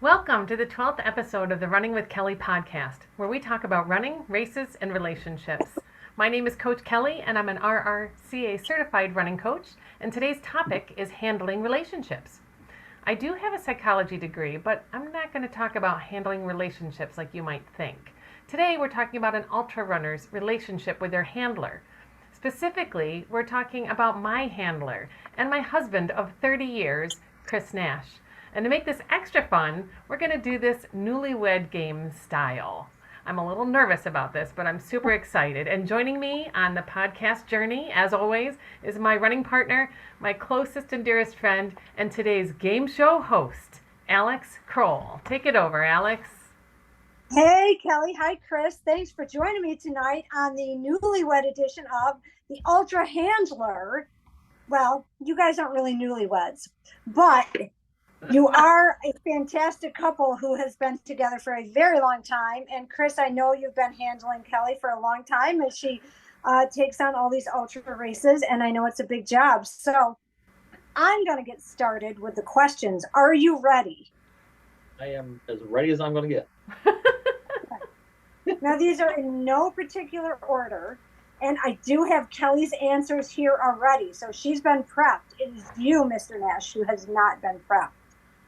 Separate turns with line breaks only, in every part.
Welcome to the 12th episode of the Running with Kelly podcast, where we talk about running, races, and relationships. My name is Coach Kelly, and I'm an RRCA certified running coach, and today's topic is handling relationships. I do have a psychology degree, but I'm not going to talk about handling relationships like you might think. Today, we're talking about an ultra runner's relationship with their handler. Specifically, we're talking about my handler and my husband of 30 years, Chris Nash. And to make this extra fun, we're going to do this newlywed game style. I'm a little nervous about this, but I'm super excited. And joining me on the podcast journey, as always, is my running partner, my closest and dearest friend, and today's game show host, Alex Croll. Take it over, Alex.
Hey, Kelly. Hi, Chris. Thanks for joining me tonight on the newlywed edition of the Ultra Handler. Well, you guys aren't really newlyweds, but you are a fantastic couple who has been together for a very long time. And Chris, I know you've been handling Kelly for a long time as she takes on all these ultra races, and I know it's a big job. So I'm going to get started with the questions. Are you ready?
I am as ready as I'm going to get.
Now, these are in no particular order, and I do have Kelly's answers here already. So she's been prepped. It is you, Mr. Nash, who has not been prepped.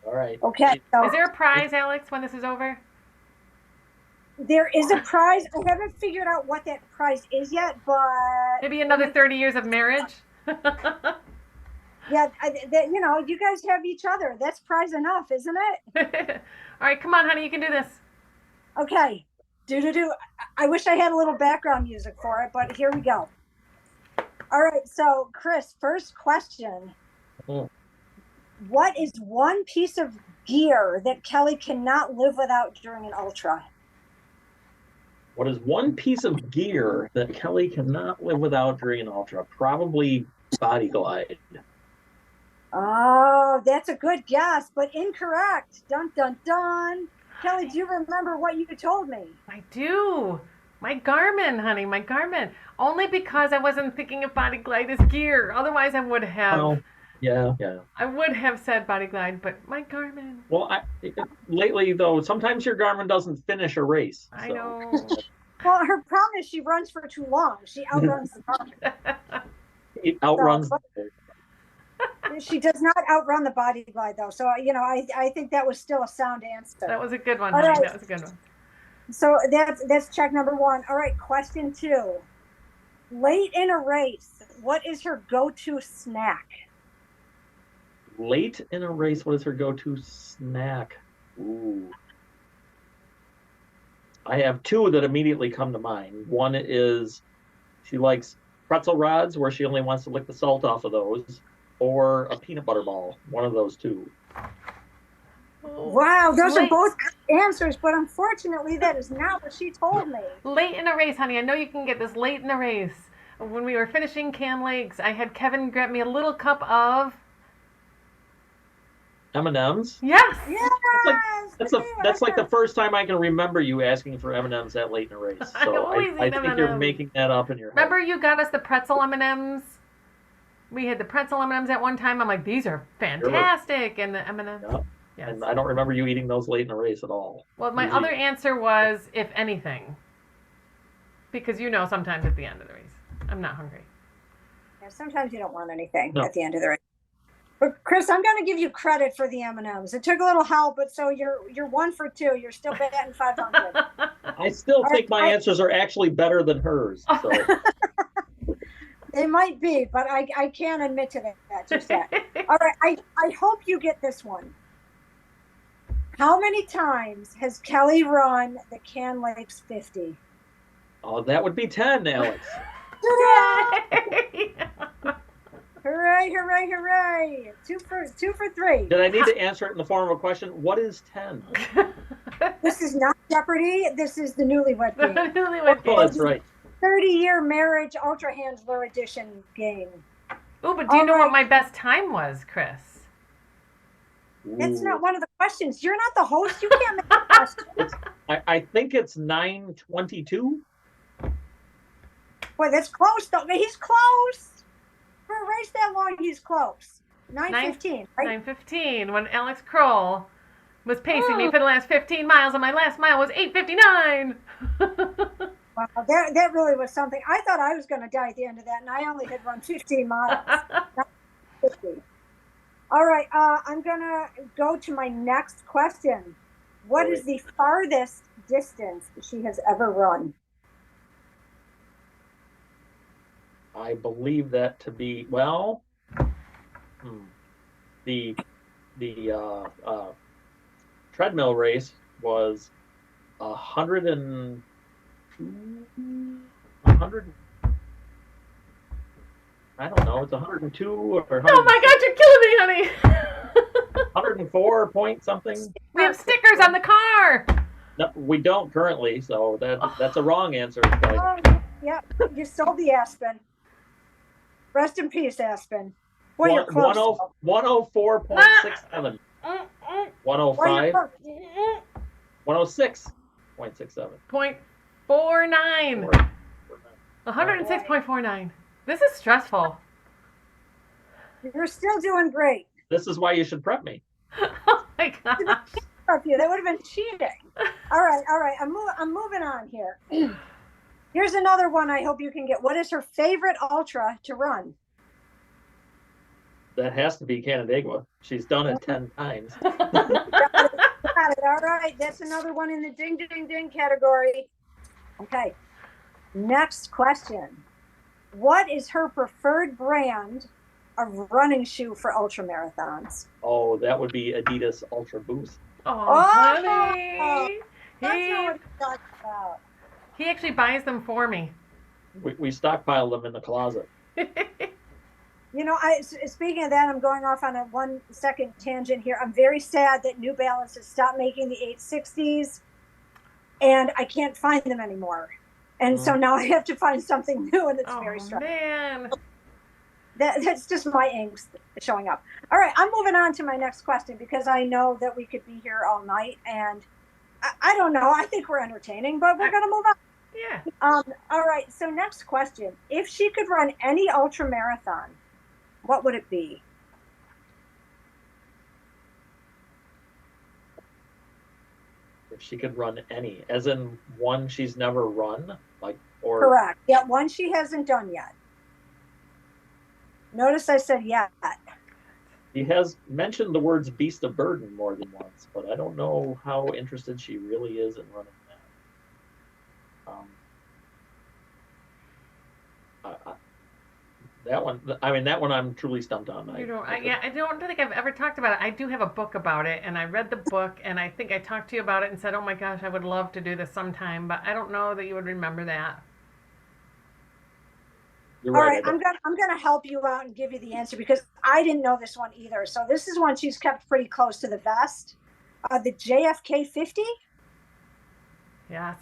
All right.
Okay. So
Is there a prize, Alex, when this is over?
there is a prize. I haven't figured out what that prize is yet, but
Maybe another 30 years of marriage?
yeah, you guys have each other. That's prize enough, isn't it?
All right, come on, honey, you can do this.
Okay. Do. I wish I had a little background music for it, but here we go. All right. So, Chris, first question.
Mm.
What is one piece of gear that Kelly cannot live without during an ultra?
What is one piece of gear that Kelly cannot live without during an ultra? Probably body glide.
Oh, that's a good guess, but incorrect. Dun, dun, dun. Kelly, do you remember what you told me?
I do. My Garmin, honey, my Garmin. Only because I wasn't thinking of body glide as gear. Otherwise, I would have.
Oh, yeah.
I would have said body glide, but my Garmin.
Well, lately, though, sometimes your Garmin doesn't finish a race.
I
so.
know.
Well, her problem is she runs for too long. She outruns the target.
It outruns.
She does not outrun the body glide, though. So, I think that was still a sound answer.
That was a good one,
All
honey.
right.
That was a good one.
So that's check number one. All right, question two. Late in a race, what is her go-to snack?
Late in a race, what is her go-to snack? Ooh. I have two that immediately come to mind. One is she likes pretzel rods where she only wants to lick the salt off of those, or a peanut butter ball. One of those two.
Wow, those are both answers, but unfortunately, that is not what she told me.
Late in a race, honey. I know you can get this late in the race. When we were finishing Can Lakes, I had Kevin grab me a little cup of
M&Ms.
Yes.
That's like the first time I can remember you asking for M&Ms that late in a race. So I think you're making that up in your head.
Remember you got us the pretzel M&Ms? We had the pretzel M&Ms at one time. I'm like, these are fantastic. And the M&Ms.
Yeah. Yes. And I don't remember you eating those late in a race at all.
Well, my other answer was, if anything. Because sometimes at the end of the race, I'm not hungry.
Yeah, sometimes you don't want anything at the end of the race. But Chris, I'm going to give you credit for the M&Ms. It took a little help, but so you're 1 for 2. You're still batting 500.
I still think my answers are actually better than hers. So.
They might be, but I can't admit to that just yet. All right, I hope you get this one. How many times has Kelly run the Can Lakes 50?
Oh, that would be 10, Alex.
Hooray. 2 for 3.
Did I need to answer it in the form of a question? What is 10?
This is not Jeopardy. This is the newlywed game.
Oh, that's right.
30-year marriage ultra handler edition game.
Oh, but do you know what my best time was, Chris?
That's not one of the questions. You're not the host. You can't make the questions.
I think it's 9:22.
Boy, that's close, though. He's close. For a race that long, he's close. 9:15, right?
9:15, when Alex Croll was pacing me for the last 15 miles, and my last mile was 8:59.
Wow, that really was something. I thought I was going to die at the end of that, and I only had run 15 miles, not 50. All right, I'm going to go to my next question. What is the farthest distance she has ever run?
I believe that to be, well, the treadmill race was 100. I don't know. It's 102 or 100.
Oh my God, you're killing me, honey.
104 point something.
We have stickers on the car.
No, we don't currently, so that's a wrong answer.
Oh, yeah, you sold the Aspen. Rest in peace, Aspen. Boy, you're close.
104.67. 105. 106.67.
0.49. 106.49. This is stressful.
You're still doing great.
This is why you should prep me.
Oh my gosh.
That would have been cheating. All right. I'm moving on here. Here's another one I hope you can get. What is her favorite ultra to run?
That has to be Canandaigua. She's done it 10 times.
Got it. All right. That's another one in the ding, ding, ding category. Okay. Next question. What is her preferred brand of running shoe for ultra marathons?
Oh, that would be Adidas Ultra Boost.
Oh, honey.
That's not what he's talking about.
He actually buys them for me.
We stockpile them in the closet.
You know, speaking of that, I'm going off on a 1 second tangent here. I'm very sad that New Balance has stopped making the 860s, and I can't find them anymore. And so now I have to find something new, and it's very stressful.
Man.
That's just my angst showing up. All right, I'm moving on to my next question because I know that we could be here all night, and I don't know. I think we're entertaining, but we're going to move on.
Yeah.
All right, so next question. If she could run any ultra marathon, what would it be?
If she could run any, as in one she's never run, or
Correct. Yeah, one she hasn't done yet. Notice I said yet.
He has mentioned the words beast of burden more than once, but I don't know how interested she really is in running that. That one I'm truly stumped on.
I don't think I've ever talked about it. I do have a book about it, and I read the book, and I think I talked to you about it and said, oh my gosh, I would love to do this sometime, but I don't know that you would remember that.
You're
All
right.
right, I'm going to help you out and give you the answer because I didn't know this one either. So this is one she's kept pretty close to the vest. The JFK 50?
Yes.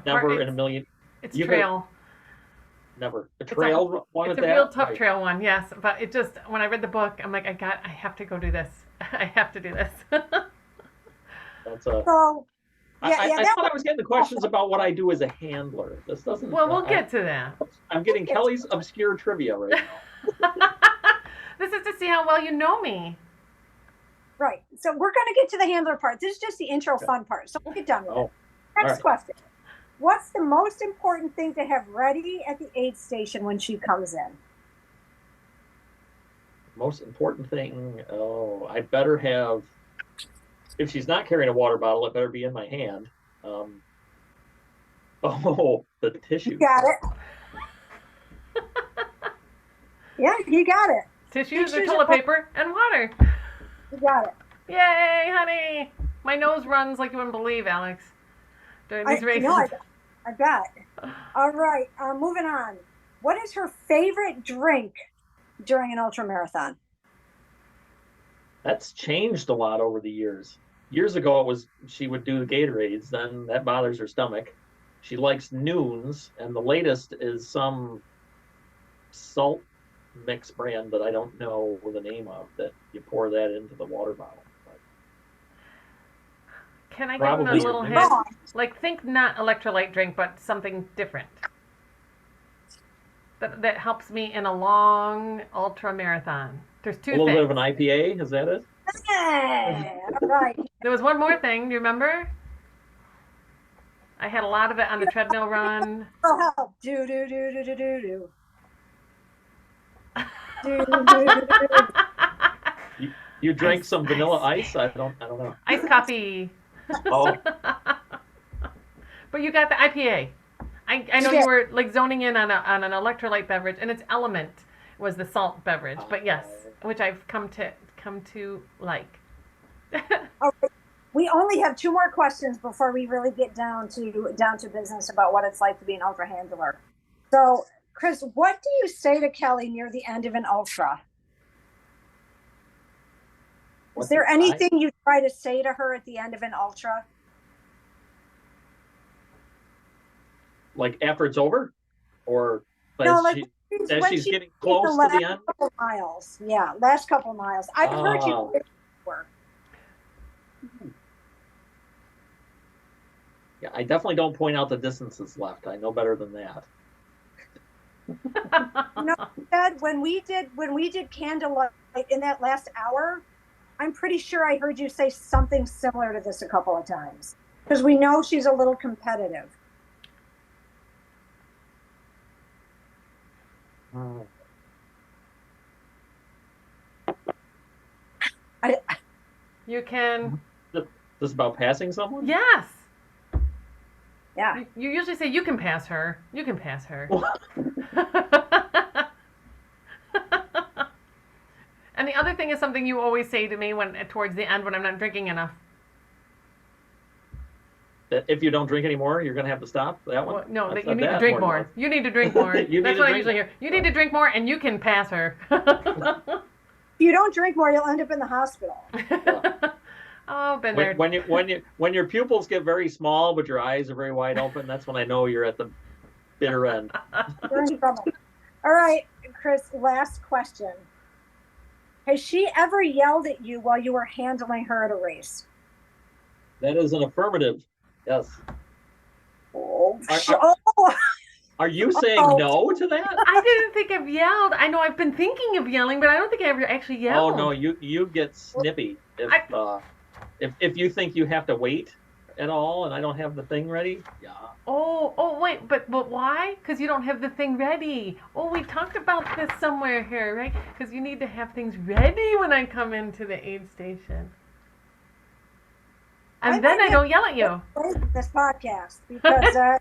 Never in a million.
It's trail.
Never. A trail one
it's
at
a
that?
real tough trail one, yes. But it just, when I read the book, I'm like, I have to go do this. I have to do this.
That's a...
So,
I thought I was getting the questions about what I do as a handler. This doesn't...
Well, we'll get to that.
I'm getting Kelly's obscure trivia right now.
This
is to see how well you know me.
Right. So we're going to get to the handler part. This is just the intro fun part. So we'll get done with it. Next question. What's the most important thing to have ready at the aid station when she comes in?
Most important thing, I better have... If she's not carrying a water bottle, it better be in my hand. The tissue.
You got it. Yeah, you got it.
Tissues or toilet paper and water.
You got it.
Yay, honey. My nose runs like you wouldn't believe, Alex, during these races.
I bet. All right, moving on. What is her favorite drink during an ultra marathon?
That's changed a lot over the years. Years ago, she would do the Gatorades, then that bothers her stomach. She likes Noons, and the latest is some salt mix brand that I don't know the name of, that you pour that into the water bottle.
Can I give him a little hint? Like, think not electrolyte drink, but something different. That helps me in a long ultra marathon. There's two things.
A little bit of an IPA, is that it?
Hey, all right.
There was one more thing. Do you remember? I had a lot of it on the treadmill run.
Oh, help. Do, do, do, do, do, do, do. Do, do, do, do, do.
You drank
Ice,
some vanilla
ice.
ice? I don't know.
Iced coffee.
Oh,
But you got the IPA. I know you were like zoning in on an electrolyte beverage, and its element was the salt beverage. But yes, which I've come to like.
All right. We only have 2 more questions before we really get down to business about what it's like to be an ultra handler. So, Chris, what do you say to Kelly near the end of an ultra? Is there anything you try to say to her at the end of an ultra?
Like after it's over, or
No, like
as she's getting close to the end.
Couple miles. Yeah, last couple miles. I've heard you before.
Yeah, I definitely don't point out the distances left. I know better than that.
No, Ed, when we did candlelight in that last hour, I'm pretty sure I heard you say something similar to this a couple of times, because we know she's a little competitive.
You can.
This is about passing someone?
Yes.
Yeah.
You usually say you can pass her. You can pass her. And the other thing is something you always say to me towards the end when I'm not drinking enough.
That if you don't drink anymore, you're going to have to stop? That one?
Well, no, that you need to drink more. You need to drink more. That's what I usually hear. You need to drink more, and you can pass her.
If you don't drink more, you'll end up in the hospital.
Yeah.
Oh, been there.
When your pupils get very small, but your eyes are very wide open, that's when I know you're at the bitter end.
You're in trouble. All right, Chris, last question. Has she ever yelled at you while you were handling her at a race?
That is an affirmative. Yes.
Oh,
are you saying no to that?
I didn't think I've yelled. I know I've been thinking of yelling, but I don't think I ever actually yelled.
Oh no, you get snippy if you think you have to wait at all and I don't have the thing ready. Yeah.
Oh wait, but why? Because you don't have the thing ready. Oh, we talked about this somewhere here, right? Because you need to have things ready when I come into the aid station. And then I don't yell at you.
This podcast, because
I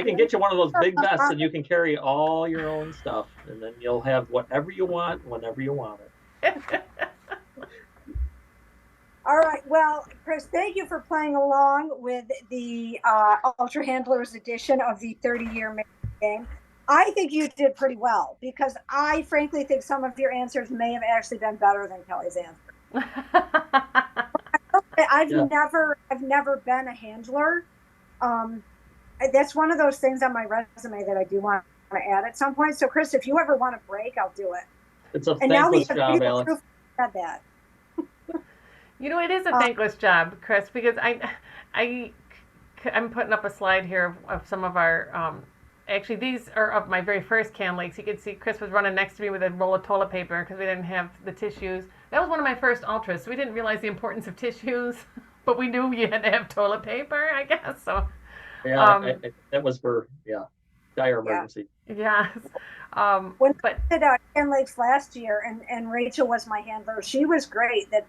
can get you one of those big vests and you can carry all your own stuff, and then you'll have whatever you want whenever you want it.
All right. Well, Chris, thank you for playing along with the Ultra Handlers edition of the 30-year game. I think you did pretty well, because I frankly think some of your answers may have actually been better than Kelly's answer. I've never been a handler. That's one of those things on my resume that I do want to add at some point. So, Chris, if you ever want to break, I'll do it.
It's a thankless job, Alex.
Said that.
You know, it is a thankless job, Chris, because I'm putting up a slide here of some of our. Actually, these are of my very first can lakes. You can see Chris was running next to me with a roll of toilet paper because we didn't have the tissues. That was one of my first ultras, so we didn't realize the importance of tissues, but we knew you had to have toilet paper, I guess. So
yeah, that was for dire emergency.
Yes.
When I did Can Lakes last year, and Rachel was my handler, she was great. That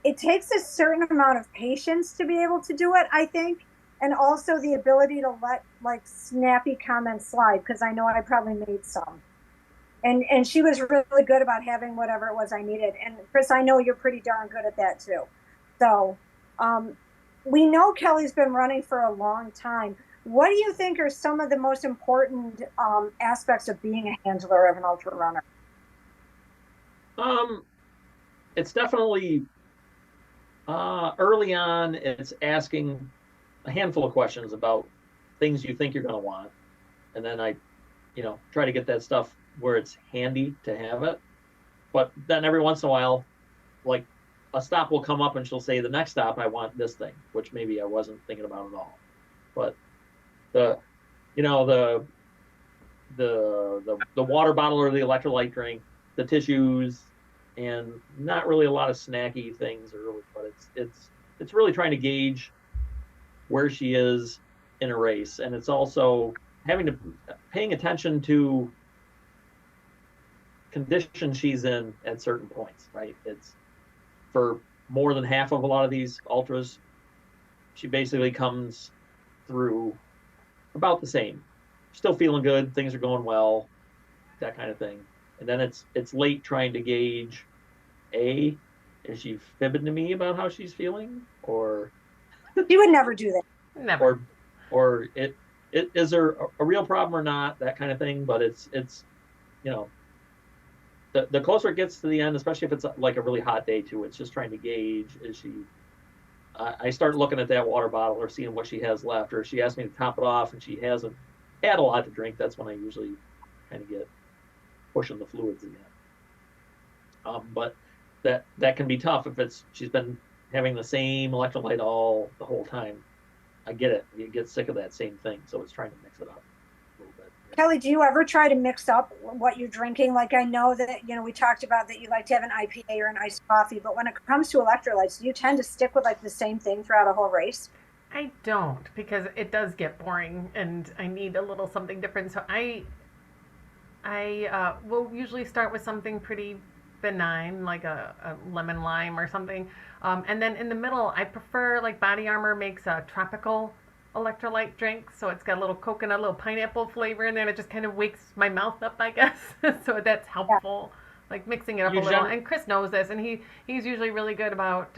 it takes a certain amount of patience to be able to do it, I think. And also the ability to let like snappy comments slide, because I know I probably made some. And she was really good about having whatever it was I needed. And Chris, I know you're pretty darn good at that too. So we know Kelly's been running for a long time. What do you think are some of the most important aspects of being a handler of an ultra runner?
It's definitely early on. It's asking a handful of questions about things you think you're going to want, and then I try to get that stuff where it's handy to have it. But then every once in a while, like a stop will come up and she'll say, the next stop I want this thing, which maybe I wasn't thinking about at all. But the water bottle or the electrolyte drink, the tissues, and not really a lot of snacky things early, but it's really trying to gauge where she is in a race, and it's also paying attention to condition she's in at certain points, right? It's for more than half of a lot of these ultras, she basically comes through about the same. Still feeling good, things are going well, that kind of thing. And then it's late trying to gauge, is she fibbing to me about how she's feeling, or
You would never do that.
Never.
or it is there a real problem or not, that kind of thing. But it's you know, the closer it gets to the end, especially if it's like a really hot day too, it's just trying to gauge, is she I start looking at that water bottle or seeing what she has left, or if she asks me to top it off and she hasn't had a lot to drink, that's when I usually kind of get pushing the fluids again. But that can be tough if she's been having the same electrolyte the whole time. I get it. You get sick of that same thing, so it's trying to mix it up a little bit.
Kelly, do you ever try to mix up what you're drinking? Like, I know that, we talked about that you like to have an IPA or an iced coffee, but when it comes to electrolytes, do you tend to stick with like the same thing throughout a whole race?
I don't, because it does get boring and I need a little something different. So I will usually start with something pretty benign, like a lemon lime or something. And then in the middle, I prefer, like, Body Armor makes a tropical electrolyte drink. So it's got a little coconut, a little pineapple flavor in there. And it just kind of wakes my mouth up, I guess. So that's helpful, like mixing it up a little. And Chris knows this, and he's usually really good about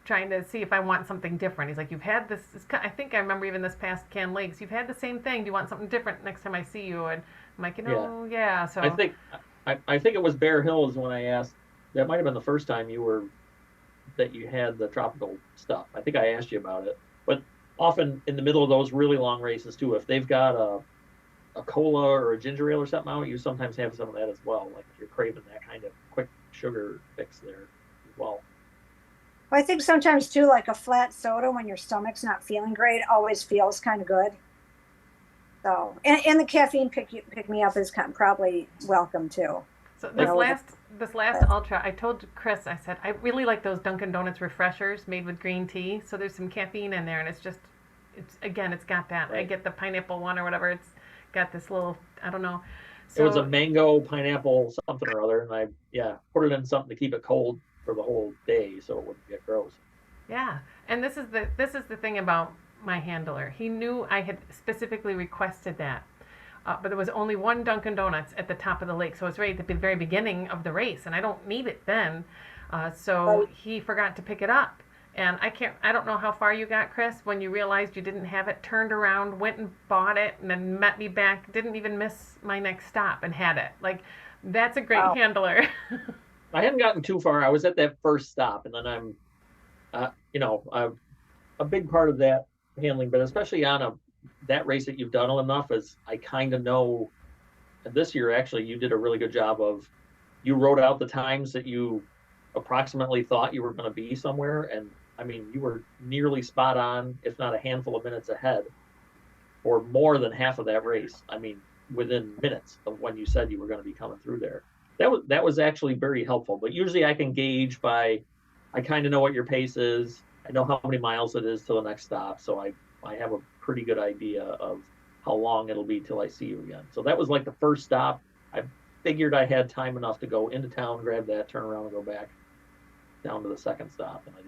trying to see if I want something different. He's like, you've had this, I think I remember even this past Can Lakes, you've had the same thing. Do you want something different next time I see you? And I'm like, yeah. So
I think it was Bear Hills when I asked, that might have been the first time that you had the tropical stuff. I think I asked you about it. But often in the middle of those really long races too, if they've got a cola or a ginger ale or something out, you sometimes have some of that as well. Like if you're craving that kind of quick sugar fix there as well.
Well, I think sometimes too, like a flat soda when your stomach's not feeling great always feels kind of good. So, and the caffeine pick me up is probably welcome too.
So this last ultra, I told Chris, I said, I really like those Dunkin' Donuts refreshers made with green tea. So there's some caffeine in there, and it's got that. Right. I get the pineapple one or whatever. It's got this little, I don't know. So,
it was a mango, pineapple, something or other, and I put it in something to keep it cold for the whole day so it wouldn't get gross.
Yeah, and this is the thing about my handler. He knew I had specifically requested that. But there was only one Dunkin' Donuts at the top of the lake, so it's right at the very beginning of the race, and I don't need it then. So he forgot to pick it up, and I don't know how far you got, Chris, when you realized you didn't have it, turned around, went and bought it, and then met me back, didn't even miss my next stop, and had it. Like, that's a great handler.
I hadn't gotten too far. I was at that first stop, and then I'm, a big part of that handling, but especially on that race that you've done enough, is I kind of know. And this year, actually, you did a really good job of, you wrote out the times that you approximately thought you were going to be somewhere, and I mean, you were nearly spot on, if not a handful of minutes ahead, or more than half of that race. I mean, within minutes of when you said you were going to be coming through there. That was actually very helpful. But usually I can gauge I kind of know what your pace is. I know how many miles it is to the next stop, so I have a pretty good idea of how long it'll be till I see you again. So that was like the first stop. I figured I had time enough to go into town, grab that, turn around, and go back down to the second stop, and I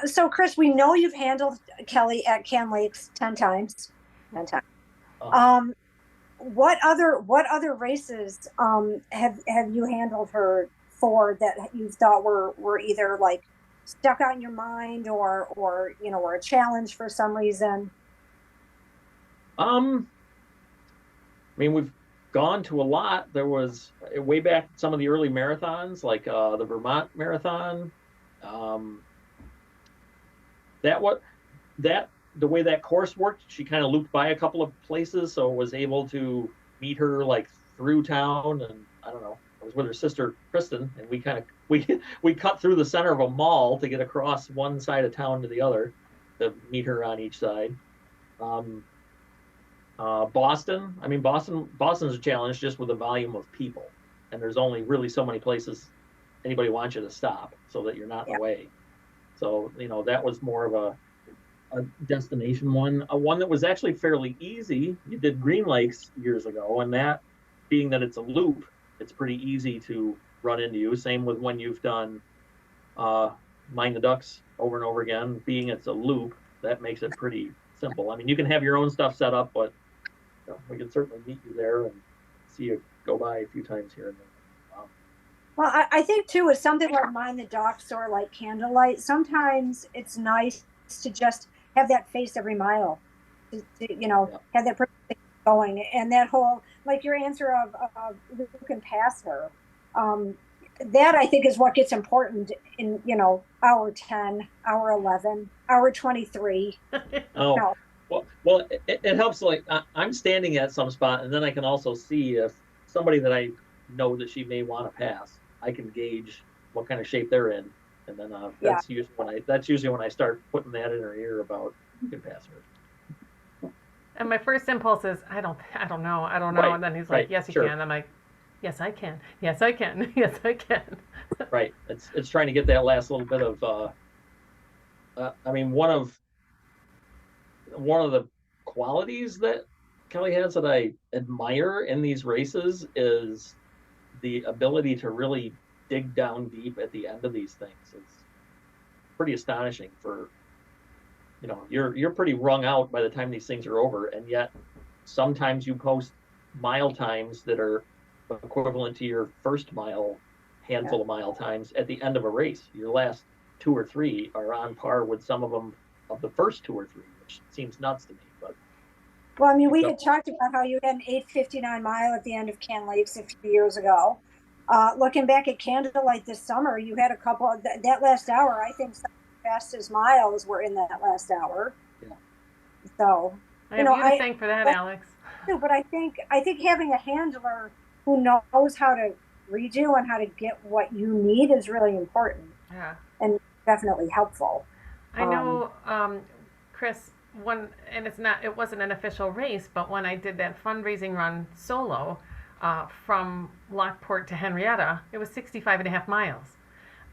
did.
So Chris, we know you've handled Kelly at Can Lakes 10 times. 10 times. What other races have you handled her for that you thought were either like stuck out in your mind or were a challenge for some reason?
I mean, we've gone to a lot. There was way back some of the early marathons, like the Vermont Marathon. The way that course worked, she kind of looped by a couple of places, so was able to meet her like through town. And I don't know, I was with her sister Kristen, and we cut through the center of a mall to get across one side of town to the other to meet her on each side. Boston. I mean, Boston's a challenge just with the volume of people. and there's only really so many places anybody wants you to stop so that you're not in the way. So, that was more of a destination one. One that was actually fairly easy. You did Green Lakes years ago, and that being that it's a loop, it's pretty easy to run into you. Same with when you've done Mind the Ducks over and over again. Being it's a loop, that makes it pretty simple. I mean, you can have your own stuff set up, but we can certainly meet you there and see you go by a few times here and there.
Well, I think too, with something like Mind the Ducks or like Candlelight, sometimes it's nice to just have that face every mile, have that person going. And that whole, like your answer of who can pass her, that I think is what gets important in, hour 10, hour 11, hour 23.
Oh, well, it helps. Like I'm standing at some spot, and then I can also see if somebody that I know that she may want to pass, I can gauge what kind of shape they're in, and then that's usually when I start putting that in her ear about who can pass her.
And my first impulse is I don't know,
Right,
and then he's like, yes, you
sure.
can. I'm like, yes, I can. Yes, I can. Yes, I can.
Right. It's trying to get that last little bit of. I mean, one of the qualities that Kelly has that I admire in these races is the ability to really dig down deep at the end of these things. It's pretty astonishing for, you're pretty wrung out by the time these things are over, and yet sometimes you post mile times that are equivalent to your first handful of mile times at the end of a race. Your last 2 or 3 are on par with some of them of the first 2 or 3, which seems nuts to me. But
well, I mean, we had talked about how you had an 8:59 mile at the end of Can Lakes a few years ago. Looking back at Candlelight this summer, you had a couple of that last hour. I think some of the fastest miles were in that last hour.
Yeah.
So
I have you to thank for that, Alex.
But I think having a handler who knows how to read you and how to get what you need is really important.
Yeah.
And definitely helpful.
I know, Chris, it wasn't an official race, but when I did that fundraising run solo from Lockport to Henrietta, it was 65 and a half miles.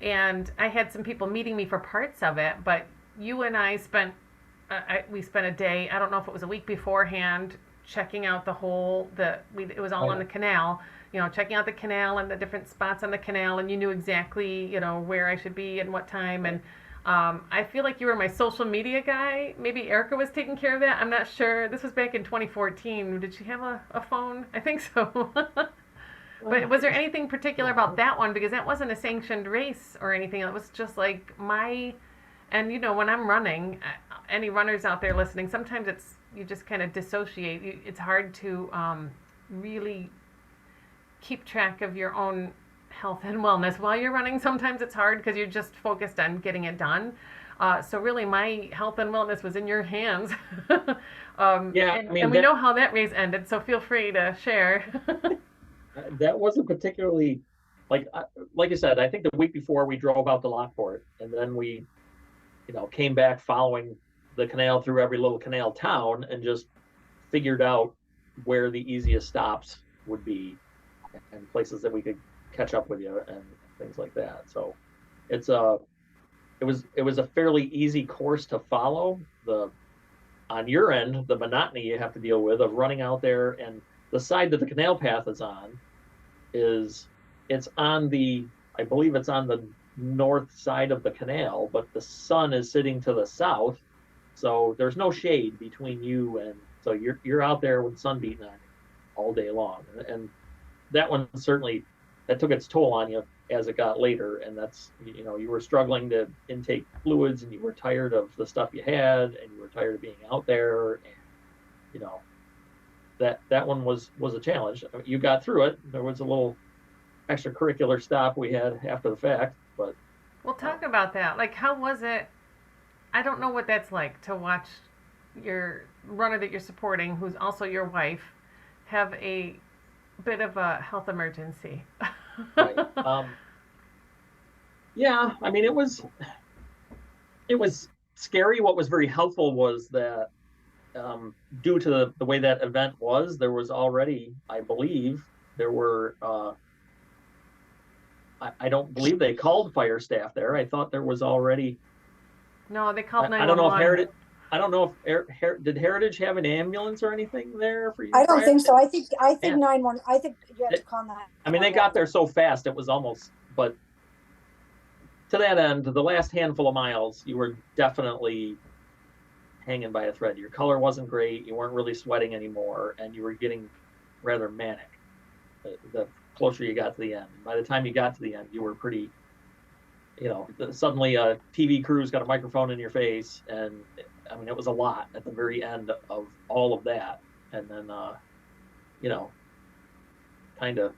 And I had some people meeting me for parts of it, but you and I spent a day, I don't know if it was a week beforehand, checking out it was all on the canal, checking out the canal and the different spots on the canal, and you knew exactly, where I should be and what time. And I feel like you were my social media guy. Maybe Erica was taking care of that. I'm not sure. This was back in 2014. Did she have a phone? I think so. But was there anything particular about that one? Because that wasn't a sanctioned race or anything. It was just like and when I'm running, any runners out there listening, sometimes you just kind of dissociate. It's hard to really keep track of your own health and wellness while you're running. Sometimes it's hard because you're just focused on getting it done. So really my health and wellness was in your hands. And we know how that race ended, so feel free to share.
That wasn't particularly, like I said, I think the week before we drove out to Lockport, and then we, came back following the canal through every little canal town and just figured out where the easiest stops would be and places that we could catch up with you and things like that. So it was a fairly easy course to follow. On your end, the monotony you have to deal with of running out there, and the side that the canal path is on I believe it's on the north side of the canal, but the sun is sitting to the south, so there's no shade between you, and so you're out there with the sun beating on you all day long. And that one certainly, that took its toll on you as it got later, and that's, you were struggling to intake fluids, and you were tired of the stuff you had, and you were tired of being out there, and that one was a challenge. I mean, you got through it. There was a little extracurricular stop we had after the fact, but
we'll talk about that. Like, how was it? I don't know what that's like to watch your runner that you're supporting, who's also your wife, have a bit of a health emergency.
Right. Yeah, I mean, it was scary. What was very helpful was that due to the way that event was, there was already, I believe, there were I don't believe they called fire staff there. I thought there was already.
No, they called
I don't know if
911.
Heritage. I don't know if did Heritage have an ambulance or anything there for you?
I don't think so. I think
Yeah.
911. I think you had to call 911.
I mean, they got there so fast it was almost. But to that end, the last handful of miles, you were definitely hanging by a thread. Your color wasn't great. You weren't really sweating anymore, and you were getting rather manic. The closer you got to the end. By the time you got to the end, you were pretty. Suddenly a TV crew's got a microphone in your face, and I mean, it was a lot at the very end of all of that. And then, kind of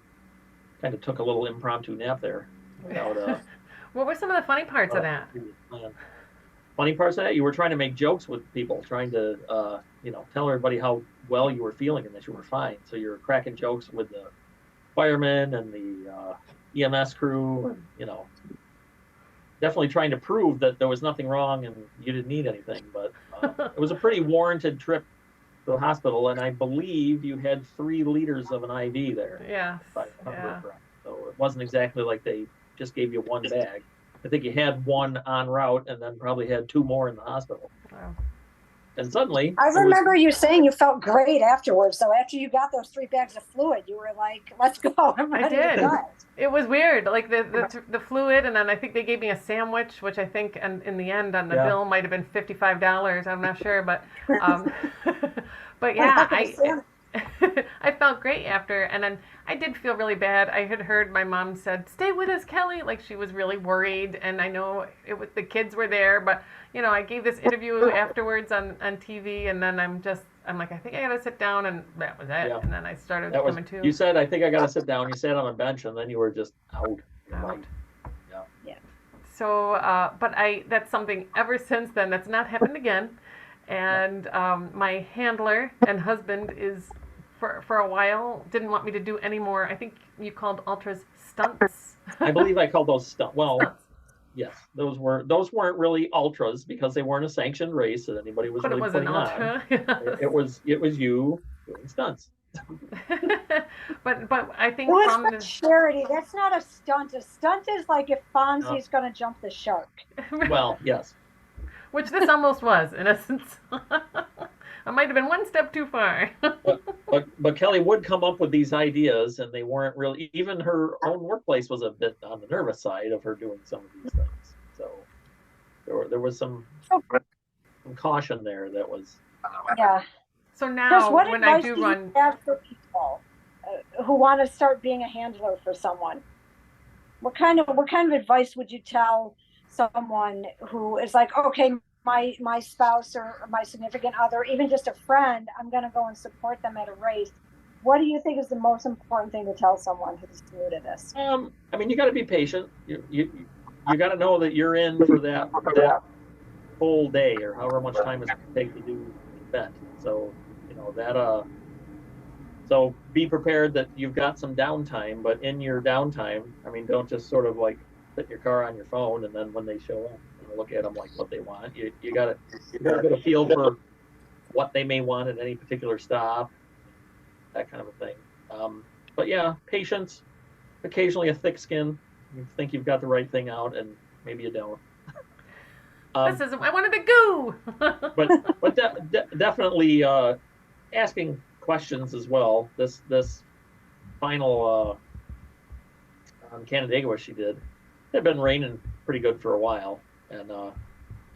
took a little impromptu nap there. Without,
what were some of the funny parts of that?
Funny parts of that? You were trying to make jokes with people, trying to, tell everybody how well you were feeling and that you were fine. So you were cracking jokes with the firemen and the EMS crew, and, definitely trying to prove that there was nothing wrong and you didn't need anything. But it was a pretty warranted trip to the hospital, and I believe you had 3 liters of an IV there.
Yeah.
So it wasn't exactly like they just gave you one bag. I think you had one en route and then probably had 2 more in the hospital.
Wow.
And suddenly,
I remember you saying you felt great afterwards. So after you got those 3 bags of fluid, you were like, "Let's go! I'm ready to go."
It was weird, like the fluid, and then I think they gave me a sandwich, which I think, and in the end on the bill might have been $55. I'm not sure, but but yeah, I felt great after, and then I did feel really bad. I had heard my mom said, "Stay with us, Kelly," like she was really worried, and I know the kids were there, but I gave this interview afterwards on TV, and then I'm like, I think I gotta sit down, and that was it. Yeah. And then I started coming to.
You said, "I think I gotta sit down." You sat on a bench, and then you were just out.
Yeah.
So, but that's something ever since then that's not happened again, and my handler and husband is. For a while, didn't want me to do any more. I think you called ultras stunts. I
believe I called those stunts. Well, yes, those weren't really ultras because they weren't a sanctioned race that anybody was really putting on. It was you doing stunts.
but I think
from the charity, that's not a stunt. A stunt is like if Fonzie's going to jump the shark.
Well, yes.
Which this almost was, in essence. I might have been one step too far.
but Kelly would come up with these ideas, and they weren't really. Even her own workplace was a bit on the nervous side of her doing some of these things. So there was some caution there that was.
Yeah.
So now,
Chris,
when I do run,
you have for people who want to start being a handler for someone, what kind of advice would you tell someone who is like, okay, my spouse or my significant other, even just a friend, I'm going to go and support them at a race. What do you think is the most important thing to tell someone who's new to this?
I mean, you got to be patient. You got to know that you're in for that full day or however much time it's going to take to do the event. So so be prepared that you've got some downtime, but in your downtime, I mean, don't just sort of like put your car on your phone and then when they show up, look at them like what they want. You got to get a feel for what they may want at any particular stop, that kind of a thing. But yeah, patience, occasionally a thick skin. You think you've got the right thing out, and maybe you don't.
This isn't. I wanted to go.
but definitely asking questions as well. This final on Canandaigua, what she did, it had been raining pretty good for a while. And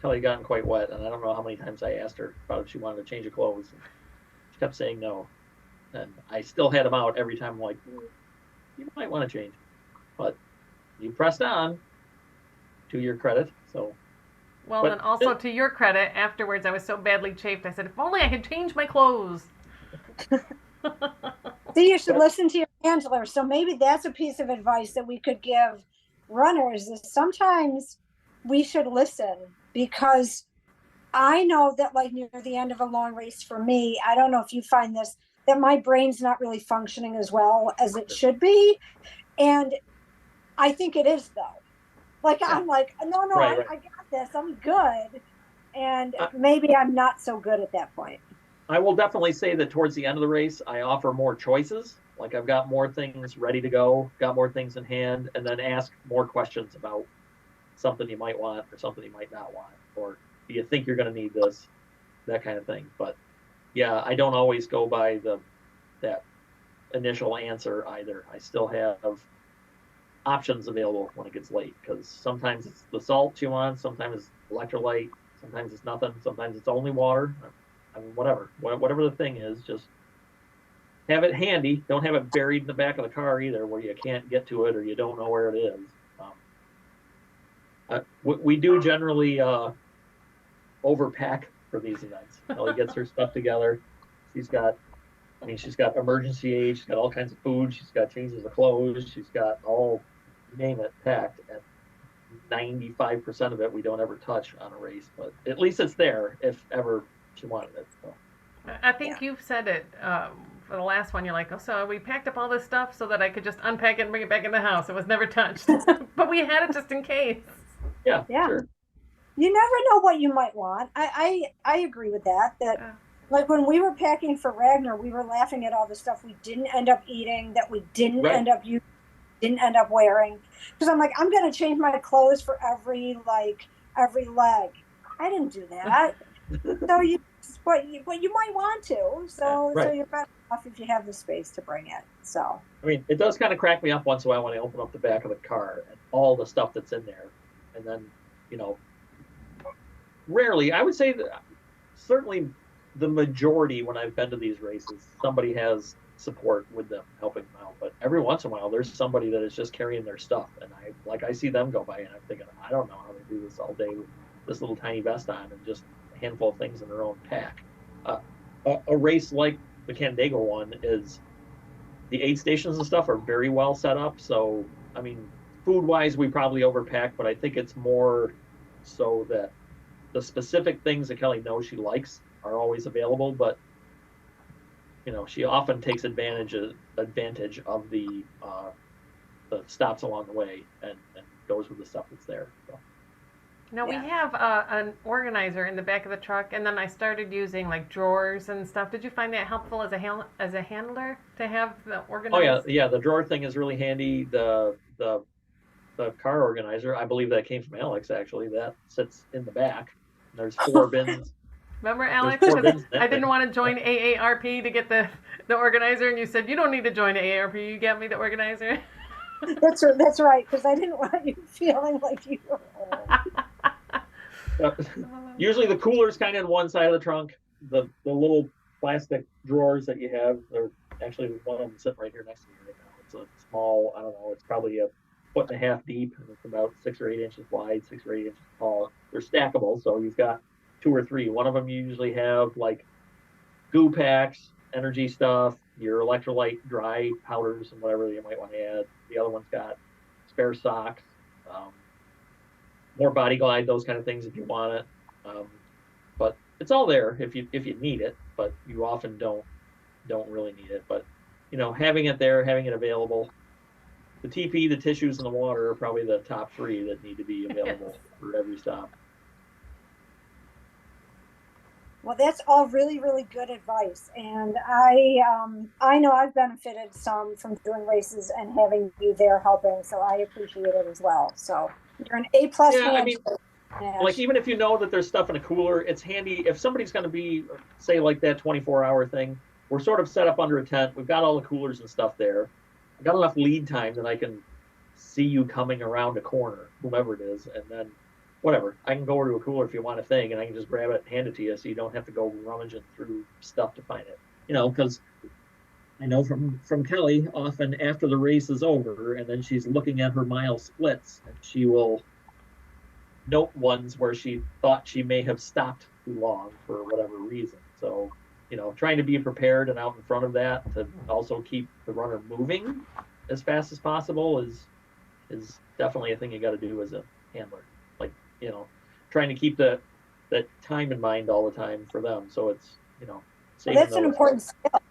Kelly had gotten quite wet, and I don't know how many times I asked her about if she wanted to change of clothes. She kept saying no, and I still had them out every time. I'm like, you might want to change, but you pressed on. To your credit, so.
Well, and also to your credit, afterwards I was so badly chafed. I said, if only I had changed my clothes.
See, you should listen to your handler. So maybe that's a piece of advice that we could give runners. Is sometimes we should listen, because I know that like near the end of a long race for me, I don't know if you find this, that my brain's not really functioning as well as it should be. And I think it is though. Like, I'm like, no, right. I got this. I'm good. And maybe I'm not so good at that point.
I will definitely say that towards the end of the race, I offer more choices Like I've got more things ready to go, got more things in hand, and then ask more questions about something you might want or something you might not want, or do you think you're going to need this, that kind of thing. But yeah, I don't always go by that initial answer either. I still have options available when it gets late, because sometimes it's the salt you want, sometimes it's electrolyte, sometimes it's nothing, sometimes it's only water. I mean, whatever the thing is, just have it handy. Don't have it buried in the back of the car either, where you can't get to it or you don't know where it is. We do generally overpack for these events. Ellie gets her stuff together. She's got emergency aid. She's got all kinds of food. She's got changes of clothes. She's got all, name it, packed. And 95% of it we don't ever touch on a race, but at least it's there if ever she wanted it. So.
I think you've said it for the last one. You're like, oh, so we packed up all this stuff so that I could just unpack it and bring it back in the house. It was never touched, but we had it just in case.
Yeah. Sure.
You never know what you might want. I agree with that. Like when we were packing for Ragnar, we were laughing at all the stuff we didn't end up eating, that we didn't end up using, didn't end up wearing. Because I'm like, I'm going to change my clothes for every leg. I didn't do that. But you might want to. So you're better off if you have the space to bring it. So.
I mean, it does kind of crack me up once in a while when I open up the back of the car and all the stuff that's in there. And then, rarely, I would say that certainly the majority when I've been to these races, somebody has support with them, helping them out. But every once in a while, there's somebody that is just carrying their stuff. And I see them go by and I'm thinking, I don't know how they do this all day with this little tiny vest on and just a handful of things in their own pack. A race like the Canandaigua one is, the aid stations and stuff are very well set up. So, I mean, food-wise, we probably overpack, but I think it's more so that the specific things that Kelly knows she likes are always available, but she often takes advantage of the stops along the way and goes with the stuff that's there. So.
Now we have an organizer in the back of the truck, and then I started using like drawers and stuff. Did you find that helpful as a handler to have the organizer?
Oh yeah, the drawer thing is really handy. The car organizer, I believe that came from Alex actually. That sits in the back. There's 4 bins.
Remember, Alex? I didn't want to join AARP to get the organizer, and you said you don't need to join AARP. You get me the organizer.
That's right, because I didn't want you feeling like you were old.
Usually the cooler's kind of in one side of the trunk. The little plastic drawers that you have, or actually one of them sitting right here next to me right now. It's a small, I don't know, it's probably a 1.5 feet deep, and it's about 6 or 8 inches wide, 6 or 8 inches tall. They're stackable, so you've got 2 or 3. One of them you usually have like goo packs, energy stuff, your electrolyte dry powders and whatever you might want to add. The other one's got spare socks, more body glide, those kind of things if you want it. But it's all there if you need it, but you often don't really need it. But having it there, having it available. The TP, the tissues, and the water are probably the top 3 that need to be available for every stop.
Well, that's all really, really good advice. And I know I've benefited some from doing races and having you there helping, so I appreciate it as well. So you're an A+.
Yeah, I mean, like even if you know that there's stuff in a cooler, it's handy if somebody's going to be, say, like that 24-hour thing. We're sort of set up under a tent. We've got all the coolers and stuff there. I've got enough lead time that I can see you coming around a corner, whomever it is, and then whatever. I can go over to a cooler if you want a thing, and I can just grab it and hand it to you, so you don't have to go rummaging through stuff to find it. Because I know from Kelly, often after the race is over, and then she's looking at her mile splits, and she will note ones where she thought she may have stopped too long for whatever reason. So, trying to be prepared and out in front of that to also keep the runner moving as fast as possible is definitely a thing you got to do as a handler. Like, trying to keep that time in mind all the time for them. So it's,
that's an important skill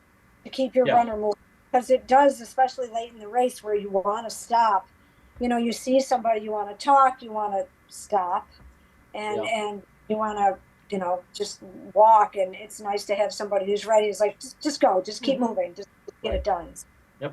to keep your runner moving, because it does, especially late in the race where you want to stop. You see somebody, you want to talk, you want to stop, and you want to, just walk. And it's nice to have somebody who's ready. It's like, just go, just keep moving, just get it done.
Yep.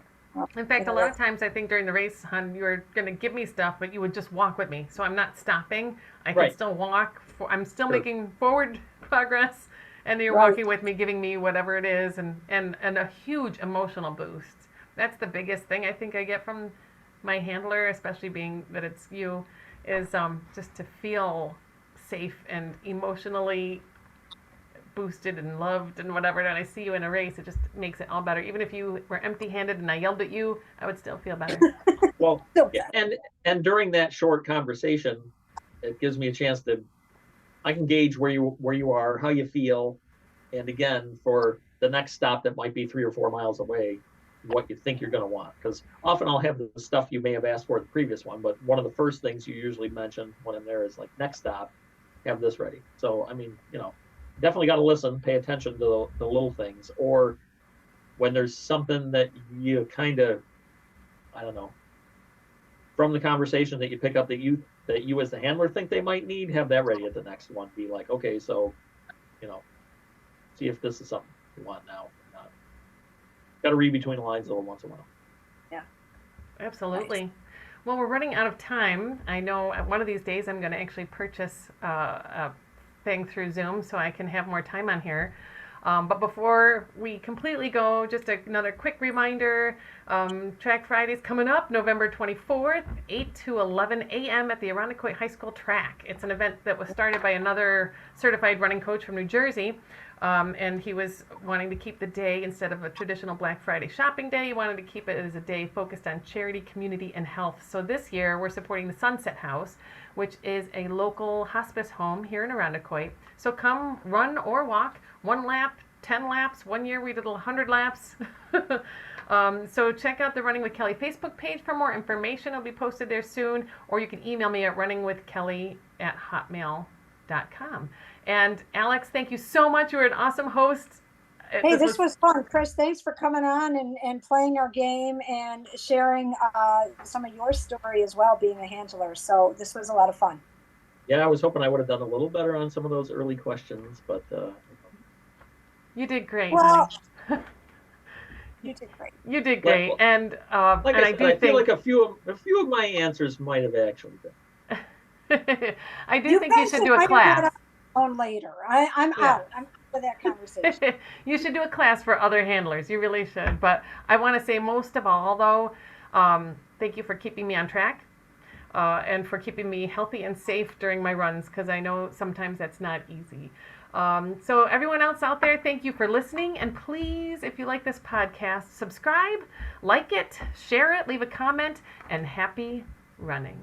In fact, a lot of times I think during the race, hon, you were going to give me stuff, but you would just walk with me. So I'm not stopping. I can
Right.
still walk. I'm still
Sure.
making forward progress. And you're
Right.
walking with me, giving me whatever it is, and a huge emotional boost. That's the biggest thing I think I get from my handler, especially being that it's you, is just to feel safe and emotionally boosted and loved and whatever. And I see you in a race, it just makes it all better. Even if you were empty-handed and I yelled at you, I would still feel better.
Well,
So
yeah, and during that short conversation, it gives me a chance to I can gauge where you are, how you feel, and again for the next stop that might be 3 or 4 miles away, what you think you're going to want. Because often I'll have the stuff you may have asked for the previous one, but one of the first things you usually mention when I'm there is like next stop, have this ready. So I mean, definitely got to listen, pay attention to the little things, or when there's something that you kind of, I don't know, from the conversation that you pick up that you as the handler think they might need, have that ready at the next one. Be like, okay, so, see if this is something you want now or not. Got to read between the lines a little once in a while.
Yeah.
Absolutely.
Nice.
Well, we're running out of time. I know one of these days I'm going to actually purchase a thing through Zoom so I can have more time on here. But before we completely go, just another quick reminder, Track Friday's coming up November 24th, 8 to 11 a.m. at the Irondequoit High School track. It's an event that was started by another certified running coach from New Jersey, and he was wanting to keep the day, instead of a traditional Black Friday shopping day, he wanted to keep it as a day focused on charity, community, and health. So this year we're supporting the Sunset House, which is a local hospice home here in Irondequoit. So come run or walk, 1 lap, 10 laps. One year we did 100 laps. So check out the Running with Kelly Facebook page for more information. It'll be posted there soon, or you can email me at runningwithkelly@hotmail.com. And Alex, thank you so much. You were an awesome host.
Hey, this was fun. Chris, thanks for coming on and playing our game and sharing some of your story as well, being a handler. So this was a lot of fun.
Yeah, I was hoping I would have done a little better on some of those early questions, but
you did great.
Well, you did great.
You did great,
well,
and
like
and
I
do think
feel like a few of my answers might have actually been.
I do think you should do a class.
On later, I'm out. I'm out for that conversation.
You should do a class for other handlers. You really should. But I want to say, most of all, though, thank you for keeping me on track. And for keeping me healthy and safe during my runs, because I know sometimes that's not easy. So everyone else out there, thank you for listening. And please, if you like this podcast, subscribe, like it, share it, leave a comment, and happy running.